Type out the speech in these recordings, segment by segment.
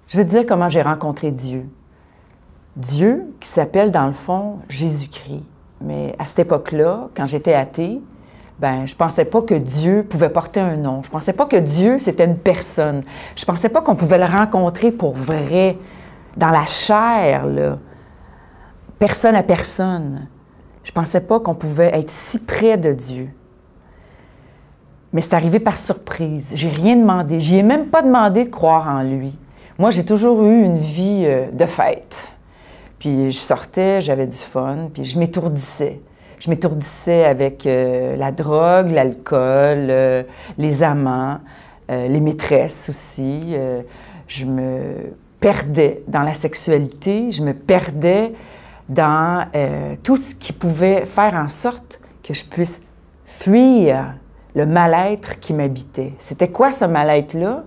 Je vais te dire comment j'ai rencontré Dieu. Dieu, qui s'appelle dans le fond Jésus-Christ. Mais à cette époque-là, quand j'étais athée, je pensais pas que Dieu pouvait porter un nom. Je pensais pas que Dieu, c'était une personne. Je pensais pas qu'on pouvait le rencontrer pour vrai, dans la chair, là, personne à personne. Je pensais pas qu'on pouvait être si près de Dieu. Mais c'est arrivé par surprise. J'ai rien demandé. J'y ai même pas demandé de croire en lui. Moi, j'ai toujours eu une vie de fête. Puis je sortais, j'avais du fun, puis je m'étourdissais. Je m'étourdissais avec la drogue, l'alcool, les amants, les maîtresses aussi. Je me perdais dans la sexualité, je me perdais dans tout ce qui pouvait faire en sorte que je puisse fuir le mal-être qui m'habitait. C'était quoi ce mal-être-là?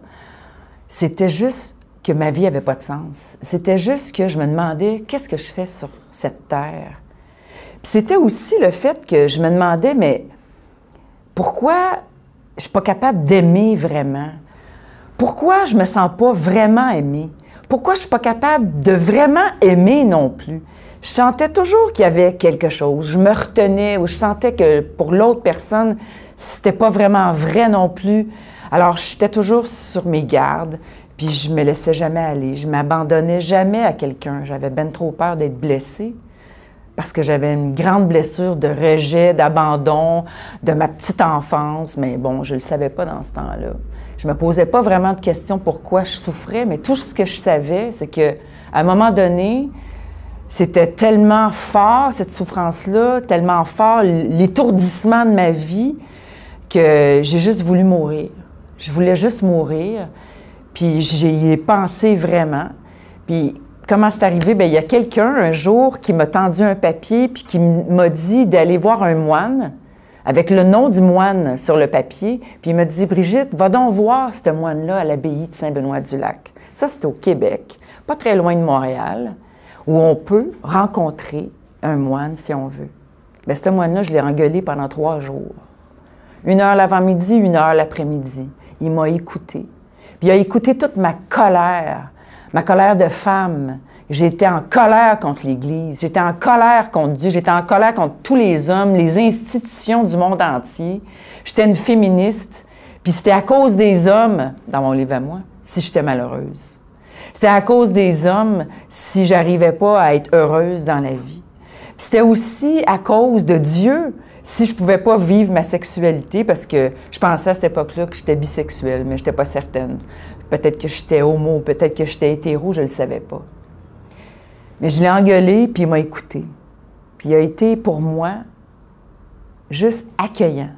C'était juste que ma vie n'avait pas de sens. C'était juste que je me demandais, qu'est-ce que je fais sur cette terre? Puis c'était aussi le fait que je me demandais, mais pourquoi je ne suis pas capable d'aimer vraiment? Pourquoi je ne me sens pas vraiment aimée? Pourquoi je ne suis pas capable de vraiment aimer non plus? Je sentais toujours qu'il y avait quelque chose. Je me retenais ou je sentais que pour l'autre personne, c'était pas vraiment vrai non plus. Alors, j'étais toujours sur mes gardes, puis je me laissais jamais aller. Je m'abandonnais jamais à quelqu'un. J'avais bien trop peur d'être blessée parce que j'avais une grande blessure de rejet, d'abandon, de ma petite enfance. Mais bon, je le savais pas dans ce temps-là. Je me posais pas vraiment de questions pourquoi je souffrais, mais tout ce que je savais, c'est que à un moment donné, c'était tellement fort, cette souffrance-là, tellement fort, l'étourdissement de ma vie, que j'ai juste voulu mourir. Je voulais juste mourir, puis j'y ai pensé vraiment. Puis comment c'est arrivé? Bien, il y a quelqu'un, un jour, qui m'a tendu un papier, puis qui m'a dit d'aller voir un moine, avec le nom du moine sur le papier, puis il m'a dit « Brigitte, va donc voir ce moine-là à l'abbaye de Saint-Benoît-du-Lac. » Ça, c'était au Québec, pas très loin de Montréal, où on peut rencontrer un moine si on veut. Bien, ce moine-là, je l'ai engueulé pendant 3 jours. 1 heure l'avant-midi, 1 heure l'après-midi. Il m'a écouté. Puis il a écouté toute ma colère de femme. J'étais en colère contre l'Église, j'étais en colère contre Dieu, j'étais en colère contre tous les hommes, les institutions du monde entier. J'étais une féministe, puis c'était à cause des hommes, dans mon livre à moi, si j'étais malheureuse. C'était à cause des hommes si j'arrivais pas à être heureuse dans la vie. Puis c'était aussi à cause de Dieu si je pouvais pas vivre ma sexualité, parce que je pensais à cette époque-là que j'étais bisexuelle, mais j'étais pas certaine. Peut-être que j'étais homo, peut-être que j'étais hétéro, je le savais pas. Mais je l'ai engueulé, puis il m'a écouté. Puis il a été, pour moi, juste accueillant.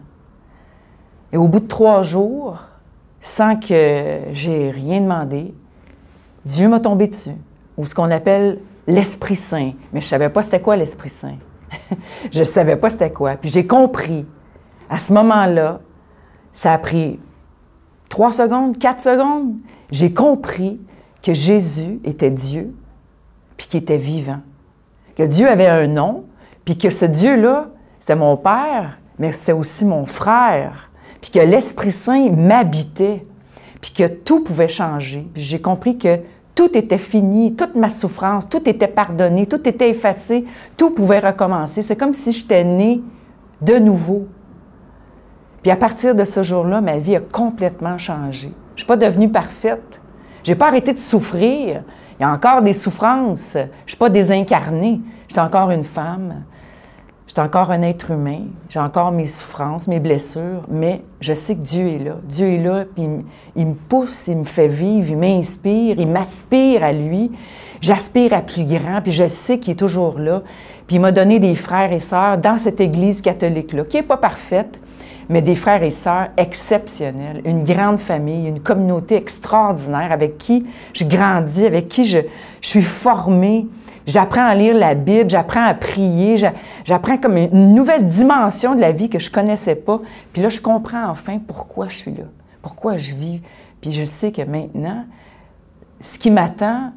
Et au bout de 3 jours, sans que j'ai rien demandé, Dieu m'a tombé dessus, ou ce qu'on appelle l'Esprit Saint. Mais je ne savais pas c'était quoi l'Esprit Saint. Je ne savais pas c'était quoi. Puis j'ai compris. À ce moment-là, ça a pris 3 secondes, 4 secondes. J'ai compris que Jésus était Dieu, puis qu'il était vivant. Que Dieu avait un nom, puis que ce Dieu-là, c'était mon Père, mais c'était aussi mon frère. Puis que l'Esprit Saint m'habitait, puis que tout pouvait changer. Puis j'ai compris que tout était fini, toute ma souffrance, tout était pardonné, tout était effacé, tout pouvait recommencer. C'est comme si j'étais née de nouveau. Puis à partir de ce jour-là, ma vie a complètement changé. Je ne suis pas devenue parfaite. Je n'ai pas arrêté de souffrir. Il y a encore des souffrances. Je ne suis pas désincarnée. Je suis encore une femme. Je suis encore un être humain. J'ai encore mes souffrances, mes blessures, mais je sais que Dieu est là. Dieu est là, puis il me pousse, il me fait vivre, il m'inspire, il m'aspire à lui. J'aspire à plus grand, puis je sais qu'il est toujours là. Puis il m'a donné des frères et sœurs dans cette Église catholique-là, qui n'est pas parfaite, mais des frères et sœurs exceptionnels, une grande famille, une communauté extraordinaire avec qui je grandis, avec qui je suis formée. J'apprends à lire la Bible, j'apprends à prier, j'apprends comme une nouvelle dimension de la vie que je ne connaissais pas. Puis là, je comprends enfin pourquoi je suis là, pourquoi je vis. Puis je sais que maintenant, ce qui m'attend,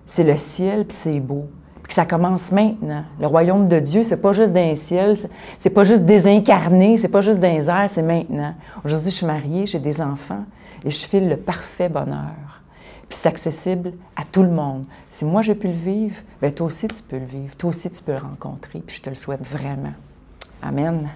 c'est le ciel, puis c'est beau. Puis que ça commence maintenant. Le royaume de Dieu, c'est pas juste dans le ciel, c'est pas juste désincarné, c'est pas juste dans les airs, c'est maintenant. Aujourd'hui, je suis mariée, j'ai des enfants et je file le parfait bonheur. puis c'est accessible à tout le monde. Si moi j'ai pu le vivre, bien toi aussi tu peux le vivre, toi aussi tu peux le rencontrer, puis je te le souhaite vraiment. Amen.